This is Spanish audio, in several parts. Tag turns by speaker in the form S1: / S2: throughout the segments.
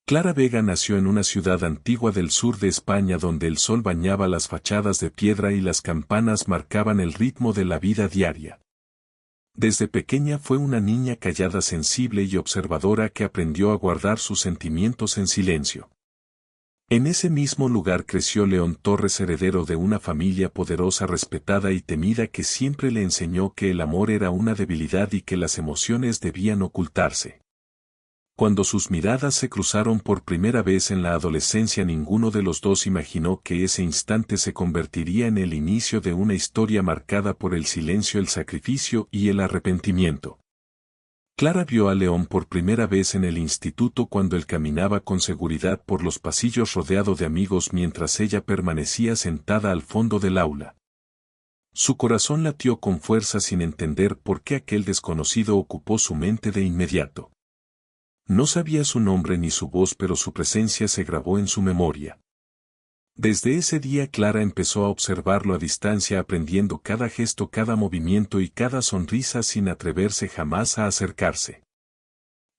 S1: Clara Vega nació en una ciudad antigua del sur de España donde el sol bañaba las fachadas de piedra y las campanas marcaban el ritmo de la vida diaria. Desde pequeña fue una niña callada, sensible y observadora que aprendió a guardar sus sentimientos en silencio. En ese mismo lugar creció León Torres, heredero de una familia poderosa, respetada y temida, que siempre le enseñó que el amor era una debilidad y que las emociones debían ocultarse. Cuando sus miradas se cruzaron por primera vez en la adolescencia, ninguno de los dos imaginó que ese instante se convertiría en el inicio de una historia marcada por el silencio, el sacrificio y el arrepentimiento. Clara vio a León por primera vez en el instituto cuando él caminaba con seguridad por los pasillos rodeado de amigos mientras ella permanecía sentada al fondo del aula. Su corazón latió con fuerza sin entender por qué aquel desconocido ocupó su mente de inmediato. No sabía su nombre ni su voz, pero su presencia se grabó en su memoria. Desde ese día Clara empezó a observarlo a distancia, aprendiendo cada gesto, cada movimiento y cada sonrisa sin atreverse jamás a acercarse.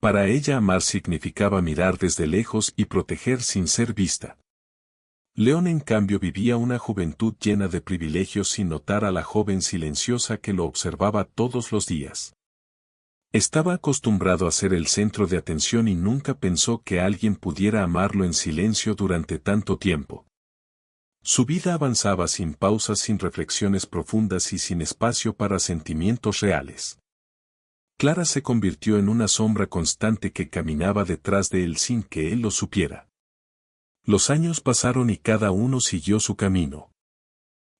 S1: Para ella amar significaba mirar desde lejos y proteger sin ser vista. León, en cambio, vivía una juventud llena de privilegios sin notar a la joven silenciosa que lo observaba todos los días. Estaba acostumbrado a ser el centro de atención y nunca pensó que alguien pudiera amarlo en silencio durante tanto tiempo. Su vida avanzaba sin pausas, sin reflexiones profundas y sin espacio para sentimientos reales. Clara se convirtió en una sombra constante que caminaba detrás de él sin que él lo supiera. Los años pasaron y cada uno siguió su camino.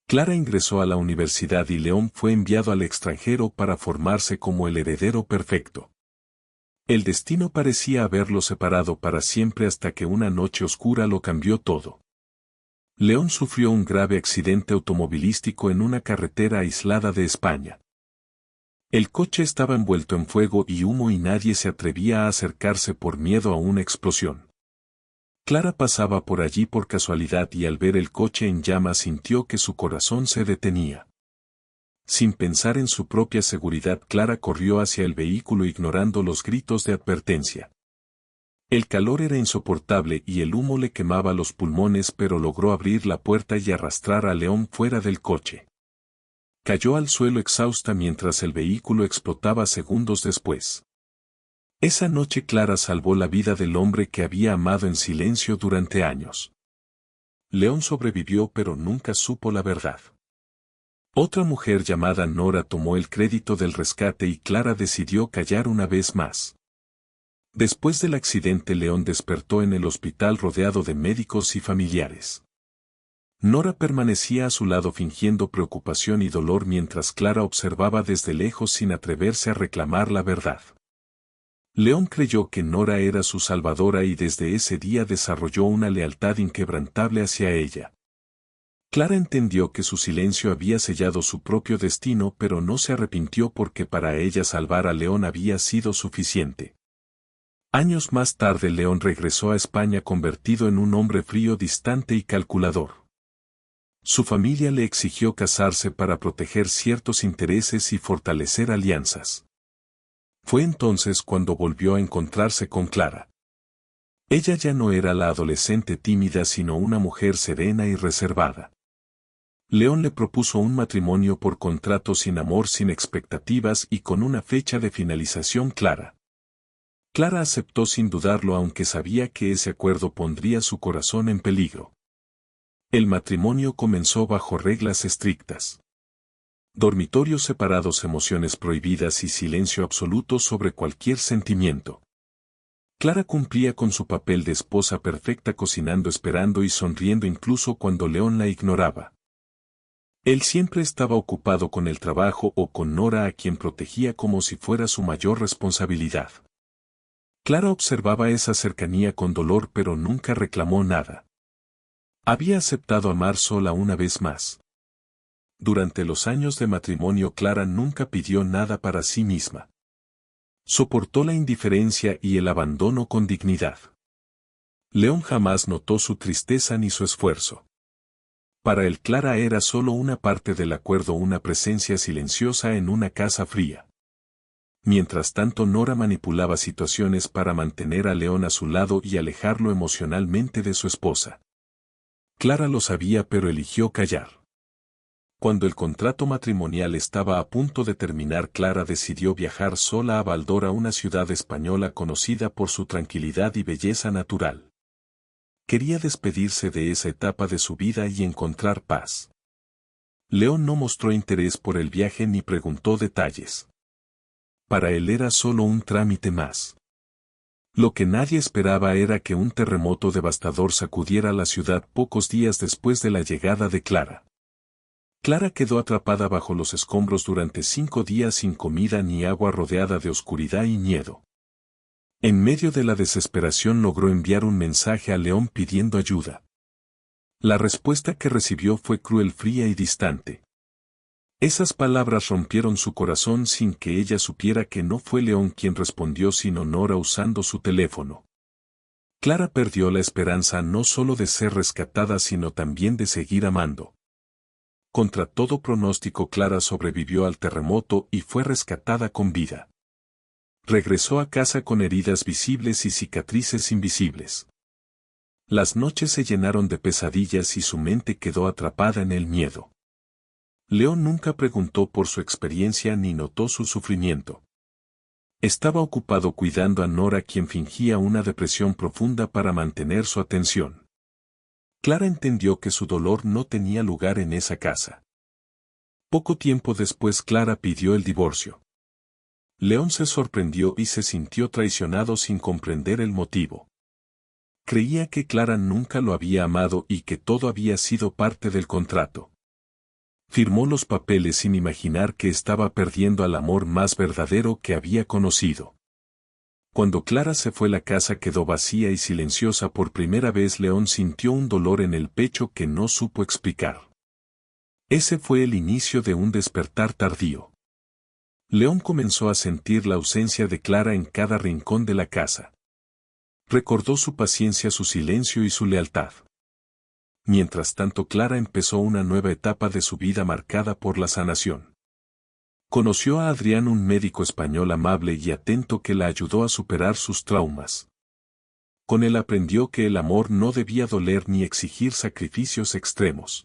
S1: Clara ingresó a la universidad y León fue enviado al extranjero para formarse como el heredero perfecto. El destino parecía haberlos separado para siempre hasta que una noche oscura lo cambió todo. León sufrió un grave accidente automovilístico en una carretera aislada de España. El coche estaba envuelto en fuego y humo y nadie se atrevía a acercarse por miedo a una explosión. Clara pasaba por allí por casualidad y al ver el coche en llamas sintió que su corazón se detenía. Sin pensar en su propia seguridad, Clara corrió hacia el vehículo ignorando los gritos de advertencia. El calor era insoportable y el humo le quemaba los pulmones, pero logró abrir la puerta y arrastrar a León fuera del coche. Cayó al suelo exhausta mientras el vehículo explotaba segundos después. Esa noche Clara salvó la vida del hombre que había amado en silencio durante años. León sobrevivió, pero nunca supo la verdad. Otra mujer llamada Nora tomó el crédito del rescate y Clara decidió callar una vez más. Después del accidente, León despertó en el hospital rodeado de médicos y familiares. Nora permanecía a su lado fingiendo preocupación y dolor mientras Clara observaba desde lejos sin atreverse a reclamar la verdad. León creyó que Nora era su salvadora y desde ese día desarrolló una lealtad inquebrantable hacia ella. Clara entendió que su silencio había sellado su propio destino, pero no se arrepintió porque para ella salvar a León había sido suficiente. Años más tarde León regresó a España convertido en un hombre frío, distante y calculador. Su familia le exigió casarse para proteger ciertos intereses y fortalecer alianzas. Fue entonces cuando volvió a encontrarse con Clara. Ella ya no era la adolescente tímida sino una mujer serena y reservada. León le propuso un matrimonio por contrato, sin amor, sin expectativas y con una fecha de finalización clara. Clara aceptó sin dudarlo, aunque sabía que ese acuerdo pondría su corazón en peligro. El matrimonio comenzó bajo reglas estrictas. Dormitorios separados, emociones prohibidas y silencio absoluto sobre cualquier sentimiento. Clara cumplía con su papel de esposa perfecta, cocinando, esperando y sonriendo incluso cuando León la ignoraba. Él siempre estaba ocupado con el trabajo o con Nora, a quien protegía como si fuera su mayor responsabilidad. Clara observaba esa cercanía con dolor, pero nunca reclamó nada. Había aceptado amar sola una vez más. Durante los años de matrimonio Clara nunca pidió nada para sí misma. Soportó la indiferencia y el abandono con dignidad. León jamás notó su tristeza ni su esfuerzo. Para él Clara era solo una parte del acuerdo, una presencia silenciosa en una casa fría. Mientras tanto, Nora manipulaba situaciones para mantener a León a su lado y alejarlo emocionalmente de su esposa. Clara lo sabía, pero eligió callar. Cuando el contrato matrimonial estaba a punto de terminar, Clara decidió viajar sola a Baldora, una ciudad española conocida por su tranquilidad y belleza natural. Quería despedirse de esa etapa de su vida y encontrar paz. León no mostró interés por el viaje ni preguntó detalles. Para él era solo un trámite más. Lo que nadie esperaba era que un terremoto devastador sacudiera la ciudad pocos días después de la llegada de Clara. Clara quedó atrapada bajo los escombros durante 5 días sin comida ni agua, rodeada de oscuridad y miedo. En medio de la desesperación logró enviar un mensaje a León pidiendo ayuda. La respuesta que recibió fue cruel, fría y distante. Esas palabras rompieron su corazón sin que ella supiera que no fue León quien respondió, sino Nora usando su teléfono. Clara perdió la esperanza no solo de ser rescatada, sino también de seguir amando. Contra todo pronóstico, Clara sobrevivió al terremoto y fue rescatada con vida. Regresó a casa con heridas visibles y cicatrices invisibles. Las noches se llenaron de pesadillas y su mente quedó atrapada en el miedo. León nunca preguntó por su experiencia ni notó su sufrimiento. Estaba ocupado cuidando a Nora, quien fingía una depresión profunda para mantener su atención. Clara entendió que su dolor no tenía lugar en esa casa. Poco tiempo después, Clara pidió el divorcio. León se sorprendió y se sintió traicionado sin comprender el motivo. Creía que Clara nunca lo había amado y que todo había sido parte del contrato. Firmó los papeles sin imaginar que estaba perdiendo al amor más verdadero que había conocido. Cuando Clara se fue, la casa quedó vacía y silenciosa. Por primera vez, León sintió un dolor en el pecho que no supo explicar. Ese fue el inicio de un despertar tardío. León comenzó a sentir la ausencia de Clara en cada rincón de la casa. Recordó su paciencia, su silencio y su lealtad. Mientras tanto, Clara empezó una nueva etapa de su vida marcada por la sanación. Conoció a Adrián, un médico español amable y atento que la ayudó a superar sus traumas. Con él aprendió que el amor no debía doler ni exigir sacrificios extremos.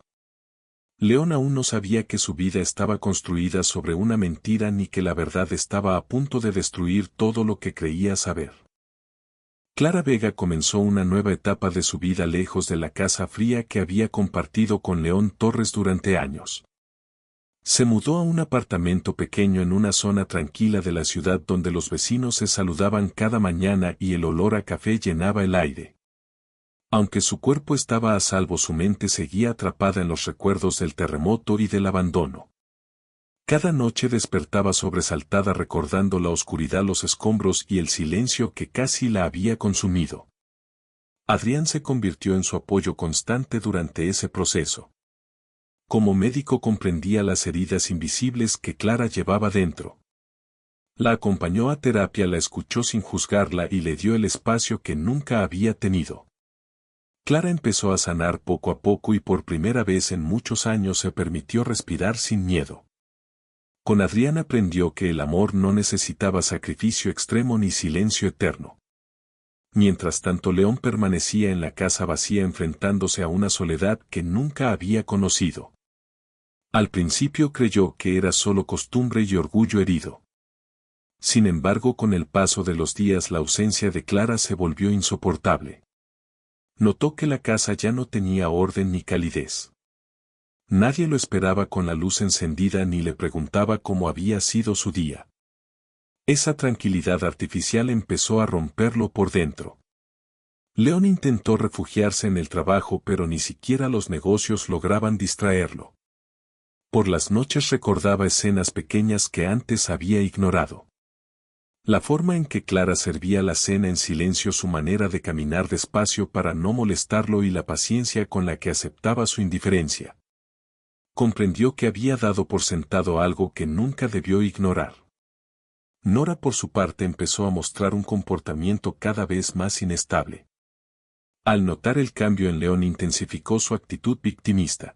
S1: León aún no sabía que su vida estaba construida sobre una mentira ni que la verdad estaba a punto de destruir todo lo que creía saber. Clara Vega comenzó una nueva etapa de su vida lejos de la casa fría que había compartido con León Torres durante años. Se mudó a un apartamento pequeño en una zona tranquila de la ciudad donde los vecinos se saludaban cada mañana y el olor a café llenaba el aire. Aunque su cuerpo estaba a salvo, su mente seguía atrapada en los recuerdos del terremoto y del abandono. Cada noche despertaba sobresaltada recordando la oscuridad, los escombros y el silencio que casi la había consumido. Adrián se convirtió en su apoyo constante durante ese proceso. Como médico comprendía las heridas invisibles que Clara llevaba dentro. La acompañó a terapia, la escuchó sin juzgarla y le dio el espacio que nunca había tenido. Clara empezó a sanar poco a poco y por primera vez en muchos años se permitió respirar sin miedo. Con Adrián aprendió que el amor no necesitaba sacrificio extremo ni silencio eterno. Mientras tanto, León permanecía en la casa vacía, enfrentándose a una soledad que nunca había conocido. Al principio creyó que era solo costumbre y orgullo herido. Sin embargo, con el paso de los días, la ausencia de Clara se volvió insoportable. Notó que la casa ya no tenía orden ni calidez. Nadie lo esperaba con la luz encendida ni le preguntaba cómo había sido su día. Esa tranquilidad artificial empezó a romperlo por dentro. León intentó refugiarse en el trabajo, pero ni siquiera los negocios lograban distraerlo. Por las noches recordaba escenas pequeñas que antes había ignorado. La forma en que Clara servía la cena en silencio, su manera de caminar despacio para no molestarlo y la paciencia con la que aceptaba su indiferencia. Comprendió que había dado por sentado algo que nunca debió ignorar. Nora, por su parte, empezó a mostrar un comportamiento cada vez más inestable. Al notar el cambio en León, intensificó su actitud victimista.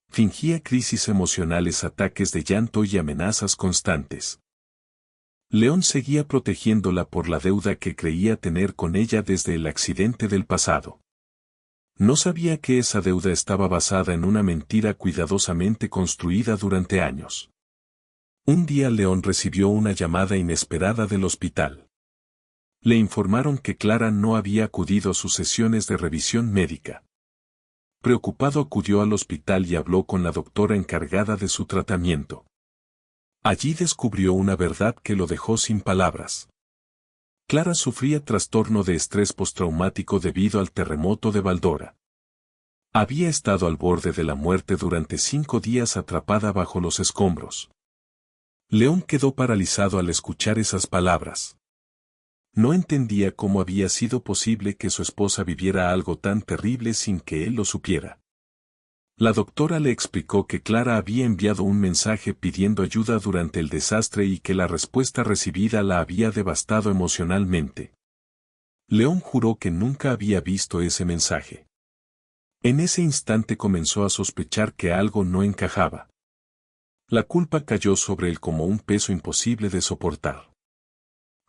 S1: Fingía crisis emocionales, ataques de llanto y amenazas constantes. León seguía protegiéndola por la deuda que creía tener con ella desde el accidente del pasado. No sabía que esa deuda estaba basada en una mentira cuidadosamente construida durante años. Un día León recibió una llamada inesperada del hospital. Le informaron que Clara no había acudido a sus sesiones de revisión médica. Preocupado acudió al hospital y habló con la doctora encargada de su tratamiento. Allí descubrió una verdad que lo dejó sin palabras. Clara sufría trastorno de estrés postraumático debido al terremoto de Valdora. Había estado al borde de la muerte durante 5 días atrapada bajo los escombros. León quedó paralizado al escuchar esas palabras. No entendía cómo había sido posible que su esposa viviera algo tan terrible sin que él lo supiera. La doctora le explicó que Clara había enviado un mensaje pidiendo ayuda durante el desastre y que la respuesta recibida la había devastado emocionalmente. León juró que nunca había visto ese mensaje. En ese instante comenzó a sospechar que algo no encajaba. La culpa cayó sobre él como un peso imposible de soportar.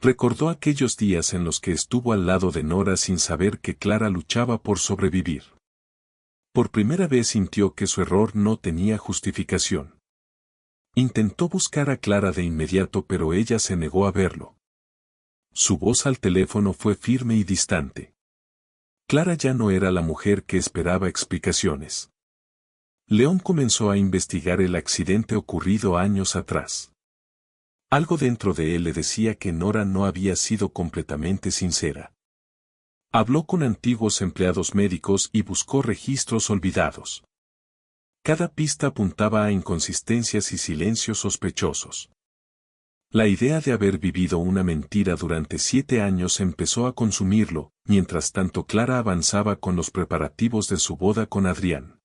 S1: Recordó aquellos días en los que estuvo al lado de Nora sin saber que Clara luchaba por sobrevivir. Por primera vez sintió que su error no tenía justificación. Intentó buscar a Clara de inmediato, pero ella se negó a verlo. Su voz al teléfono fue firme y distante. Clara ya no era la mujer que esperaba explicaciones. León comenzó a investigar el accidente ocurrido años atrás. Algo dentro de él le decía que Nora no había sido completamente sincera. Habló con antiguos empleados médicos y buscó registros olvidados. Cada pista apuntaba a inconsistencias y silencios sospechosos. La idea de haber vivido una mentira durante 7 años empezó a consumirlo, mientras tanto Clara avanzaba con los preparativos de su boda con Adrián.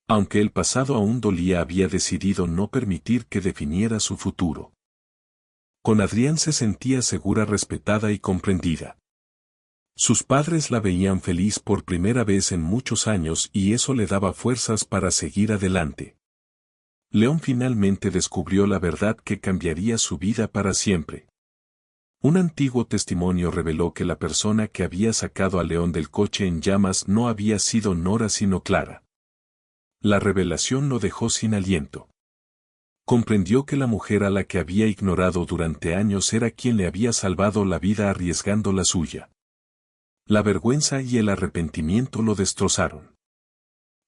S1: Aunque el pasado aún dolía, había decidido no permitir que definiera su futuro. Con Adrián se sentía segura, respetada y comprendida. Sus padres la veían feliz por primera vez en muchos años y eso le daba fuerzas para seguir adelante. León finalmente descubrió la verdad que cambiaría su vida para siempre. Un antiguo testimonio reveló que la persona que había sacado a León del coche en llamas no había sido Nora sino Clara. La revelación lo dejó sin aliento. Comprendió que la mujer a la que había ignorado durante años era quien le había salvado la vida arriesgando la suya. La vergüenza y el arrepentimiento lo destrozaron.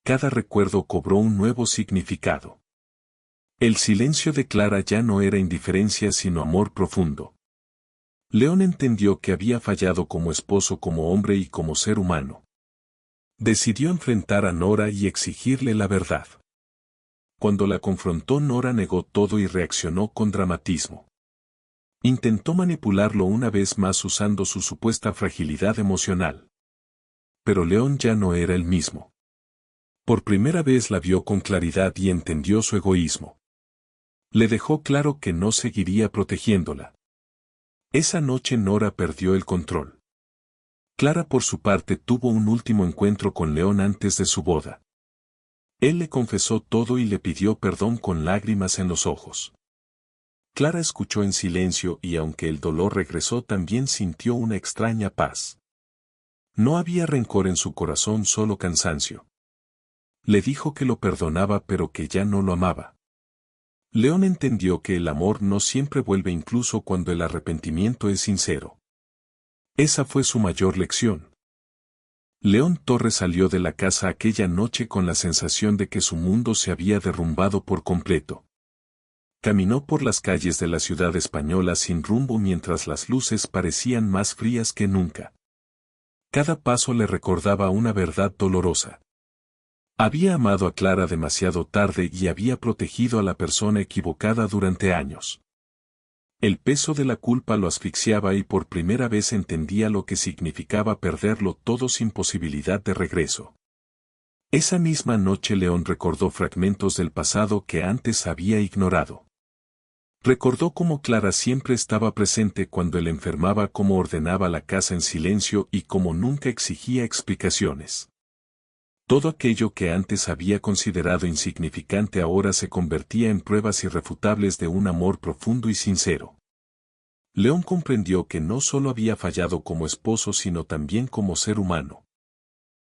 S1: Cada recuerdo cobró un nuevo significado. El silencio de Clara ya no era indiferencia sino amor profundo. León entendió que había fallado como esposo, como hombre y como ser humano. Decidió enfrentar a Nora y exigirle la verdad. Cuando la confrontó, Nora negó todo y reaccionó con dramatismo. Intentó manipularlo una vez más usando su supuesta fragilidad emocional. Pero León ya no era el mismo. Por primera vez la vio con claridad y entendió su egoísmo. Le dejó claro que no seguiría protegiéndola. Esa noche Nora perdió el control. Clara por su parte tuvo un último encuentro con León antes de su boda. Él le confesó todo y le pidió perdón con lágrimas en los ojos. Clara escuchó en silencio y aunque el dolor regresó también sintió una extraña paz. No había rencor en su corazón, solo cansancio. Le dijo que lo perdonaba pero que ya no lo amaba. León entendió que el amor no siempre vuelve incluso cuando el arrepentimiento es sincero. Esa fue su mayor lección. León Torres salió de la casa aquella noche con la sensación de que su mundo se había derrumbado por completo. Caminó por las calles de la ciudad española sin rumbo mientras las luces parecían más frías que nunca. Cada paso le recordaba una verdad dolorosa. Había amado a Clara demasiado tarde y había protegido a la persona equivocada durante años. El peso de la culpa lo asfixiaba y por primera vez entendía lo que significaba perderlo todo sin posibilidad de regreso. Esa misma noche León recordó fragmentos del pasado que antes había ignorado. Recordó cómo Clara siempre estaba presente cuando él enfermaba, cómo ordenaba la casa en silencio y cómo nunca exigía explicaciones. Todo aquello que antes había considerado insignificante ahora se convertía en pruebas irrefutables de un amor profundo y sincero. León comprendió que no solo había fallado como esposo sino también como ser humano.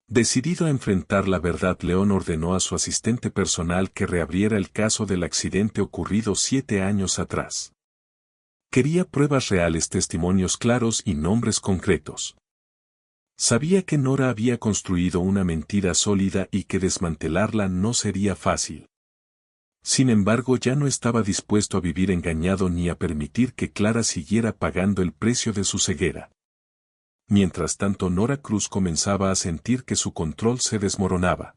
S1: Decidido a enfrentar la verdad, León ordenó a su asistente personal que reabriera el caso del accidente ocurrido 7 años atrás. Quería pruebas reales, testimonios claros y nombres concretos. Sabía que Nora había construido una mentira sólida y que desmantelarla no sería fácil. Sin embargo, ya no estaba dispuesto a vivir engañado ni a permitir que Clara siguiera pagando el precio de su ceguera. Mientras tanto, Nora Cruz comenzaba a sentir que su control se desmoronaba.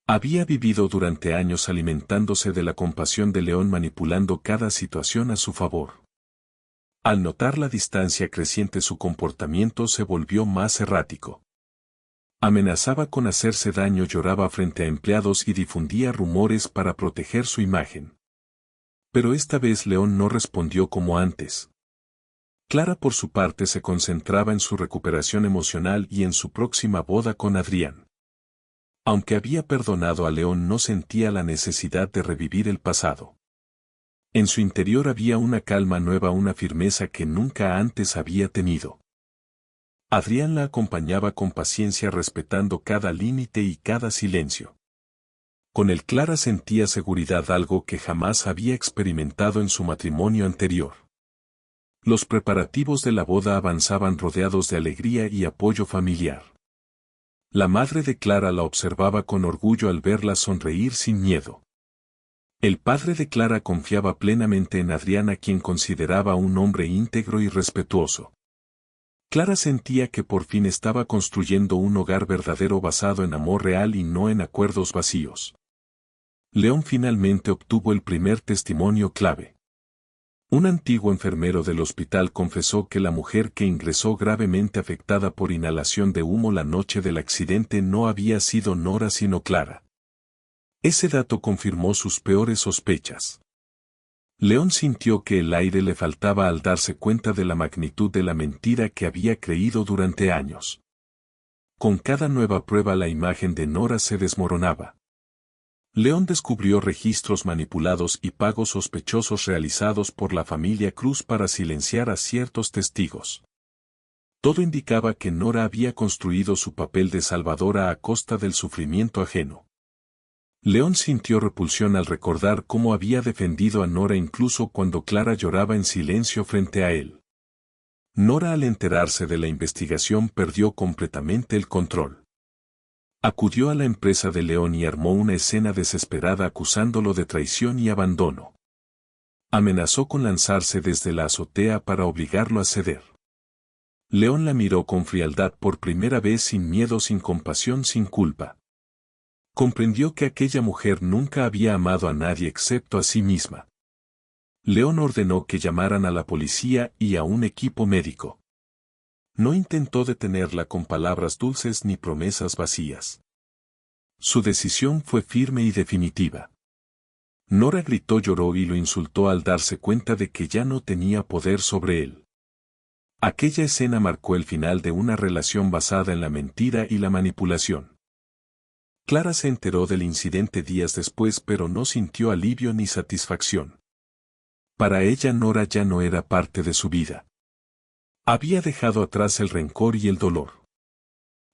S1: Había vivido durante años alimentándose de la compasión de León, manipulando cada situación a su favor. Al notar la distancia creciente, su comportamiento se volvió más errático. Amenazaba con hacerse daño, lloraba frente a empleados y difundía rumores para proteger su imagen. Pero esta vez León no respondió como antes. Clara, por su parte, se concentraba en su recuperación emocional y en su próxima boda con Adrián. Aunque había perdonado a León, no sentía la necesidad de revivir el pasado. En su interior había una calma nueva, una firmeza que nunca antes había tenido. Adrián la acompañaba con paciencia, respetando cada límite y cada silencio. Con él Clara sentía seguridad, algo que jamás había experimentado en su matrimonio anterior. Los preparativos de la boda avanzaban rodeados de alegría y apoyo familiar. La madre de Clara la observaba con orgullo al verla sonreír sin miedo. El padre de Clara confiaba plenamente en Adrián, a quien consideraba un hombre íntegro y respetuoso. Clara sentía que por fin estaba construyendo un hogar verdadero basado en amor real y no en acuerdos vacíos. León finalmente obtuvo el primer testimonio clave. Un antiguo enfermero del hospital confesó que la mujer que ingresó gravemente afectada por inhalación de humo la noche del accidente no había sido Nora sino Clara. Ese dato confirmó sus peores sospechas. León sintió que el aire le faltaba al darse cuenta de la magnitud de la mentira que había creído durante años. Con cada nueva prueba la imagen de Nora se desmoronaba. León descubrió registros manipulados y pagos sospechosos realizados por la familia Cruz para silenciar a ciertos testigos. Todo indicaba que Nora había construido su papel de salvadora a costa del sufrimiento ajeno. León sintió repulsión al recordar cómo había defendido a Nora incluso cuando Clara lloraba en silencio frente a él. Nora, al enterarse de la investigación, perdió completamente el control. Acudió a la empresa de León y armó una escena desesperada acusándolo de traición y abandono. Amenazó con lanzarse desde la azotea para obligarlo a ceder. León la miró con frialdad por primera vez, sin miedo, sin compasión, sin culpa. Comprendió que aquella mujer nunca había amado a nadie excepto a sí misma. León ordenó que llamaran a la policía y a un equipo médico. No intentó detenerla con palabras dulces ni promesas vacías. Su decisión fue firme y definitiva. Nora gritó, lloró y lo insultó al darse cuenta de que ya no tenía poder sobre él. Aquella escena marcó el final de una relación basada en la mentira y la manipulación. Clara se enteró del incidente días después, pero no sintió alivio ni satisfacción. Para ella, Nora ya no era parte de su vida. Había dejado atrás el rencor y el dolor.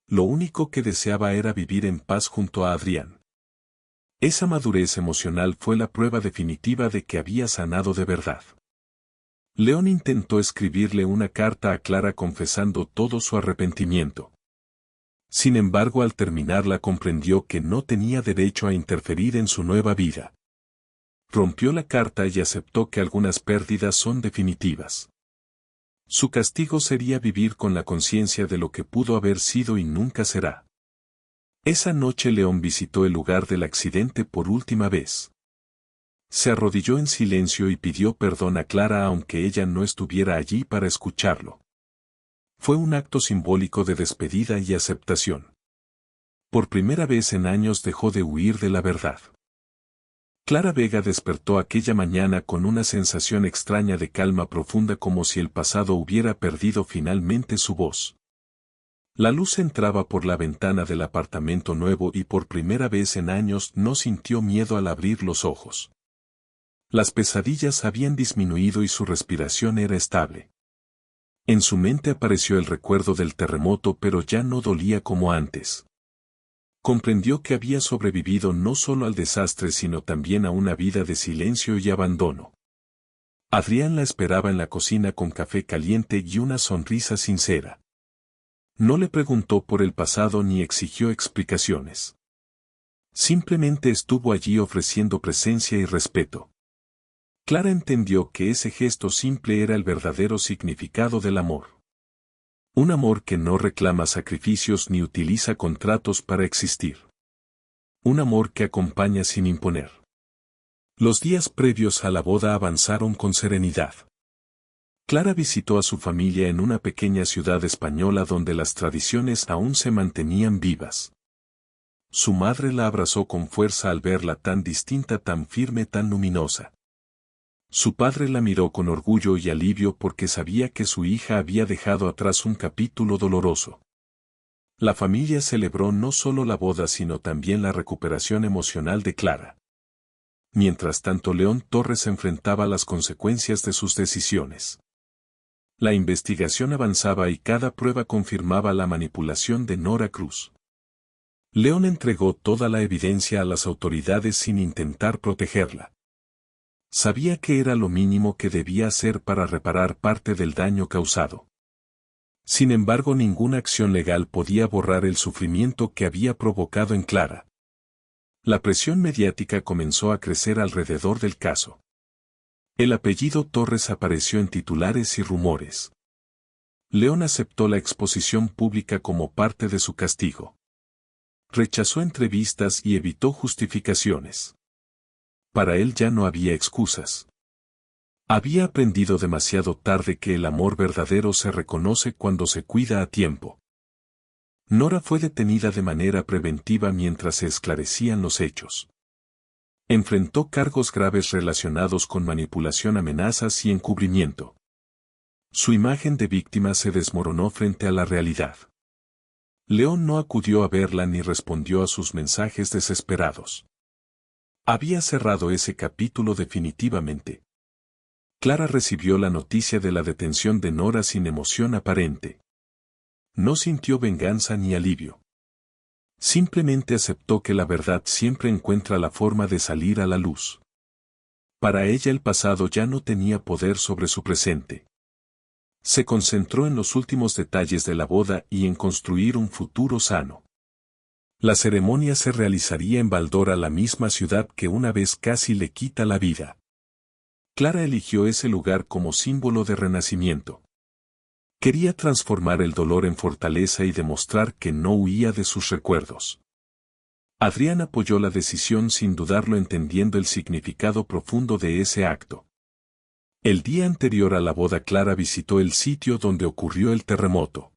S1: Lo único que deseaba era vivir en paz junto a Adrián. Esa madurez emocional fue la prueba definitiva de que había sanado de verdad. León intentó escribirle una carta a Clara confesando todo su arrepentimiento. Sin embargo, al terminarla comprendió que no tenía derecho a interferir en su nueva vida. Rompió la carta y aceptó que algunas pérdidas son definitivas. Su castigo sería vivir con la conciencia de lo que pudo haber sido y nunca será. Esa noche León visitó el lugar del accidente por última vez. Se arrodilló en silencio y pidió perdón a Clara aunque ella no estuviera allí para escucharlo. Fue un acto simbólico de despedida y aceptación. Por primera vez en años dejó de huir de la verdad. Clara Vega despertó aquella mañana con una sensación extraña de calma profunda, como si el pasado hubiera perdido finalmente su voz. La luz entraba por la ventana del apartamento nuevo y por primera vez en años no sintió miedo al abrir los ojos. Las pesadillas habían disminuido y su respiración era estable. En su mente apareció el recuerdo del terremoto, pero ya no dolía como antes. Comprendió que había sobrevivido no solo al desastre sino también a una vida de silencio y abandono. Adrián la esperaba en la cocina con café caliente y una sonrisa sincera. No le preguntó por el pasado ni exigió explicaciones. Simplemente estuvo allí ofreciendo presencia y respeto. Clara entendió que ese gesto simple era el verdadero significado del amor. Un amor que no reclama sacrificios ni utiliza contratos para existir. Un amor que acompaña sin imponer. Los días previos a la boda avanzaron con serenidad. Clara visitó a su familia en una pequeña ciudad española donde las tradiciones aún se mantenían vivas. Su madre la abrazó con fuerza al verla tan distinta, tan firme, tan luminosa. Su padre la miró con orgullo y alivio porque sabía que su hija había dejado atrás un capítulo doloroso. La familia celebró no solo la boda sino también la recuperación emocional de Clara. Mientras tanto, León Torres enfrentaba las consecuencias de sus decisiones. La investigación avanzaba y cada prueba confirmaba la manipulación de Nora Cruz. León entregó toda la evidencia a las autoridades sin intentar protegerla. Sabía que era lo mínimo que debía hacer para reparar parte del daño causado. Sin embargo, ninguna acción legal podía borrar el sufrimiento que había provocado en Clara. La presión mediática comenzó a crecer alrededor del caso. El apellido Torres apareció en titulares y rumores. León aceptó la exposición pública como parte de su castigo. Rechazó entrevistas y evitó justificaciones. Para él ya no había excusas. Había aprendido demasiado tarde que el amor verdadero se reconoce cuando se cuida a tiempo. Nora fue detenida de manera preventiva mientras se esclarecían los hechos. Enfrentó cargos graves relacionados con manipulación, amenazas y encubrimiento. Su imagen de víctima se desmoronó frente a la realidad. León no acudió a verla ni respondió a sus mensajes desesperados. Había cerrado ese capítulo definitivamente. Clara recibió la noticia de la detención de Nora sin emoción aparente. No sintió venganza ni alivio. Simplemente aceptó que la verdad siempre encuentra la forma de salir a la luz. Para ella el pasado ya no tenía poder sobre su presente. Se concentró en los últimos detalles de la boda y en construir un futuro sano. La ceremonia se realizaría en Baldora, la misma ciudad que una vez casi le quita la vida. Clara eligió ese lugar como símbolo de renacimiento. Quería transformar el dolor en fortaleza y demostrar que no huía de sus recuerdos. Adrián apoyó la decisión sin dudarlo, entendiendo el significado profundo de ese acto. El día anterior a la boda, Clara visitó el sitio donde ocurrió el terremoto.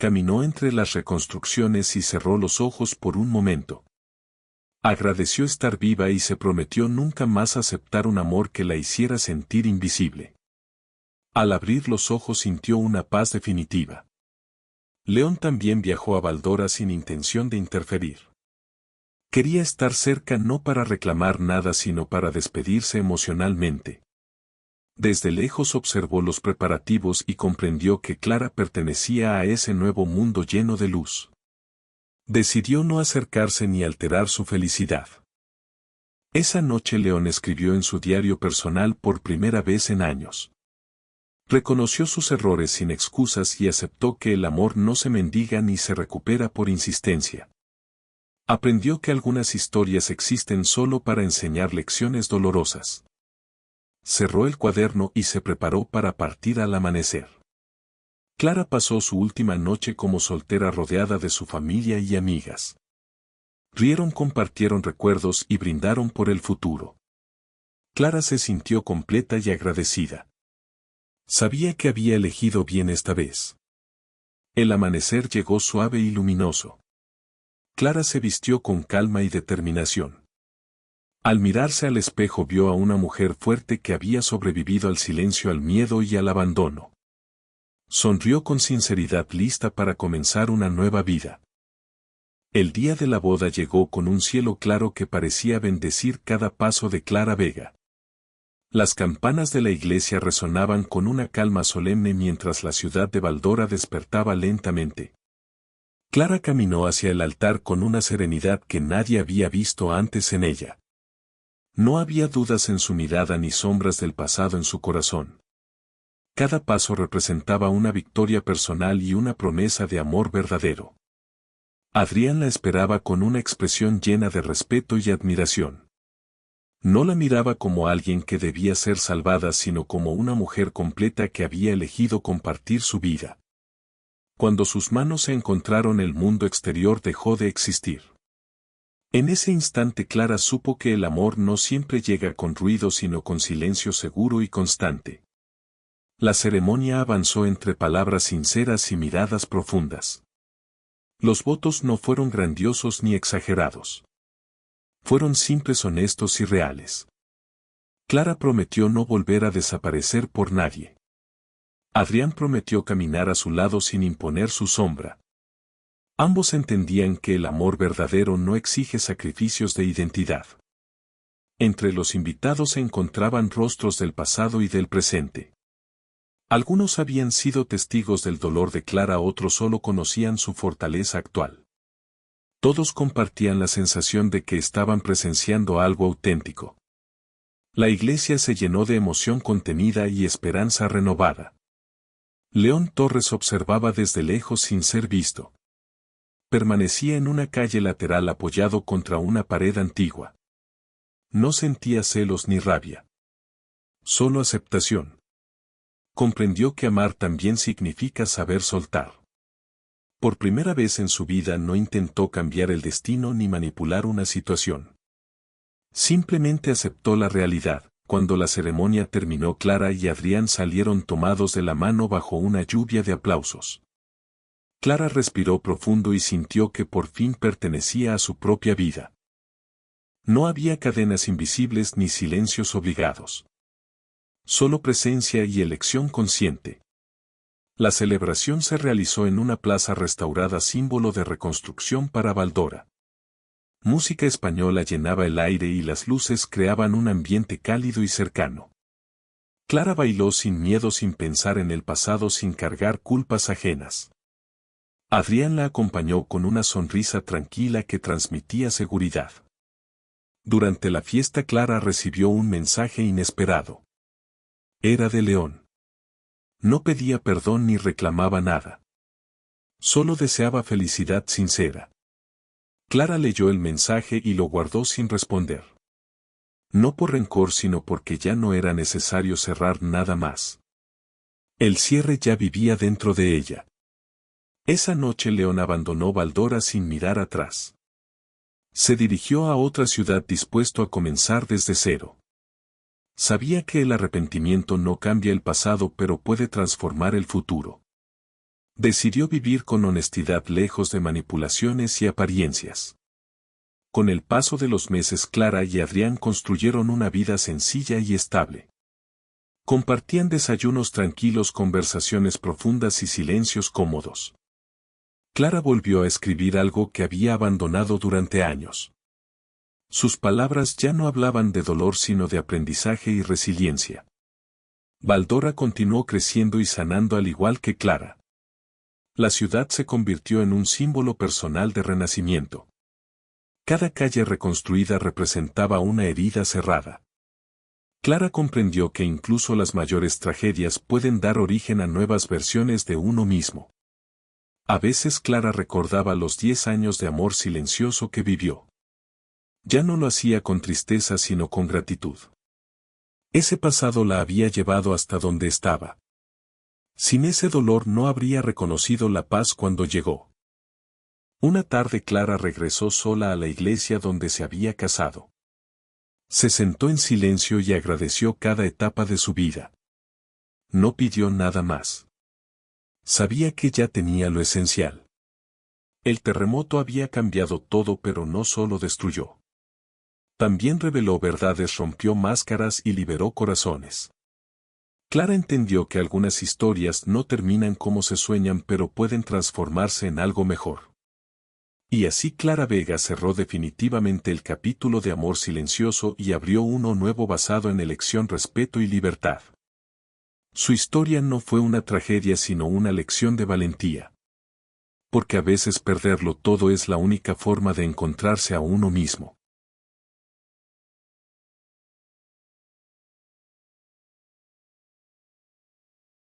S1: Caminó entre las reconstrucciones y cerró los ojos por un momento. Agradeció estar viva y se prometió nunca más aceptar un amor que la hiciera sentir invisible. Al abrir los ojos sintió una paz definitiva. León también viajó a Baldora sin intención de interferir. Quería estar cerca no para reclamar nada sino para despedirse emocionalmente. Desde lejos observó los preparativos y comprendió que Clara pertenecía a ese nuevo mundo lleno de luz. Decidió no acercarse ni alterar su felicidad. Esa noche León escribió en su diario personal por primera vez en años. Reconoció sus errores sin excusas y aceptó que el amor no se mendiga ni se recupera por insistencia. Aprendió que algunas historias existen solo para enseñar lecciones dolorosas. Cerró el cuaderno y se preparó para partir al amanecer. Clara pasó su última noche como soltera rodeada de su familia y amigas. Rieron, compartieron recuerdos y brindaron por el futuro. Clara se sintió completa y agradecida. Sabía que había elegido bien esta vez. El amanecer llegó suave y luminoso. Clara se vistió con calma y determinación. Al mirarse al espejo vio a una mujer fuerte que había sobrevivido al silencio, al miedo y al abandono. Sonrió con sinceridad, lista para comenzar una nueva vida. El día de la boda llegó con un cielo claro que parecía bendecir cada paso de Clara Vega. Las campanas de la iglesia resonaban con una calma solemne mientras la ciudad de Baldora despertaba lentamente. Clara caminó hacia el altar con una serenidad que nadie había visto antes en ella. No había dudas en su mirada ni sombras del pasado en su corazón. Cada paso representaba una victoria personal y una promesa de amor verdadero. Adrián la esperaba con una expresión llena de respeto y admiración. No la miraba como alguien que debía ser salvada, sino como una mujer completa que había elegido compartir su vida. Cuando sus manos se encontraron, el mundo exterior dejó de existir. En ese instante Clara supo que el amor no siempre llega con ruido, sino con silencio seguro y constante. La ceremonia avanzó entre palabras sinceras y miradas profundas. Los votos no fueron grandiosos ni exagerados. Fueron simples, honestos y reales. Clara prometió no volver a desaparecer por nadie. Adrián prometió caminar a su lado sin imponer su sombra. Ambos entendían que el amor verdadero no exige sacrificios de identidad. Entre los invitados se encontraban rostros del pasado y del presente. Algunos habían sido testigos del dolor de Clara, otros solo conocían su fortaleza actual. Todos compartían la sensación de que estaban presenciando algo auténtico. La iglesia se llenó de emoción contenida y esperanza renovada. León Torres observaba desde lejos sin ser visto. Permanecía en una calle lateral apoyado contra una pared antigua. No sentía celos ni rabia. Solo aceptación. Comprendió que amar también significa saber soltar. Por primera vez en su vida no intentó cambiar el destino ni manipular una situación. Simplemente aceptó la realidad. Cuando la ceremonia terminó, Clara y Adrián salieron tomados de la mano bajo una lluvia de aplausos. Clara respiró profundo y sintió que por fin pertenecía a su propia vida. No había cadenas invisibles ni silencios obligados. Solo presencia y elección consciente. La celebración se realizó en una plaza restaurada, símbolo de reconstrucción para Baldora. Música española llenaba el aire y las luces creaban un ambiente cálido y cercano. Clara bailó sin miedo, sin pensar en el pasado, sin cargar culpas ajenas. Adrián la acompañó con una sonrisa tranquila que transmitía seguridad. Durante la fiesta, Clara recibió un mensaje inesperado. Era de León. No pedía perdón ni reclamaba nada. Solo deseaba felicidad sincera. Clara leyó el mensaje y lo guardó sin responder. No por rencor, sino porque ya no era necesario cerrar nada más. El cierre ya vivía dentro de ella. Esa noche León abandonó Baldora sin mirar atrás. Se dirigió a otra ciudad dispuesto a comenzar desde cero. Sabía que el arrepentimiento no cambia el pasado, pero puede transformar el futuro. Decidió vivir con honestidad, lejos de manipulaciones y apariencias. Con el paso de los meses, Clara y Adrián construyeron una vida sencilla y estable. Compartían desayunos tranquilos, conversaciones profundas y silencios cómodos. Clara volvió a escribir algo que había abandonado durante años. Sus palabras ya no hablaban de dolor, sino de aprendizaje y resiliencia. Baldora continuó creciendo y sanando al igual que Clara. La ciudad se convirtió en un símbolo personal de renacimiento. Cada calle reconstruida representaba una herida cerrada. Clara comprendió que incluso las mayores tragedias pueden dar origen a nuevas versiones de uno mismo. A veces Clara recordaba los 10 años de amor silencioso que vivió. Ya no lo hacía con tristeza, sino con gratitud. Ese pasado la había llevado hasta donde estaba. Sin ese dolor no habría reconocido la paz cuando llegó. Una tarde Clara regresó sola a la iglesia donde se había casado. Se sentó en silencio y agradeció cada etapa de su vida. No pidió nada más. Sabía que ya tenía lo esencial. El terremoto había cambiado todo, pero no solo destruyó. También reveló verdades, rompió máscaras y liberó corazones. Clara entendió que algunas historias no terminan como se sueñan, pero pueden transformarse en algo mejor. Y así Clara Vega cerró definitivamente el capítulo de Amor Silencioso y abrió uno nuevo basado en elección, respeto y libertad. Su historia no fue una tragedia sino una lección de valentía. Porque a veces perderlo todo es la única forma de encontrarse a uno mismo.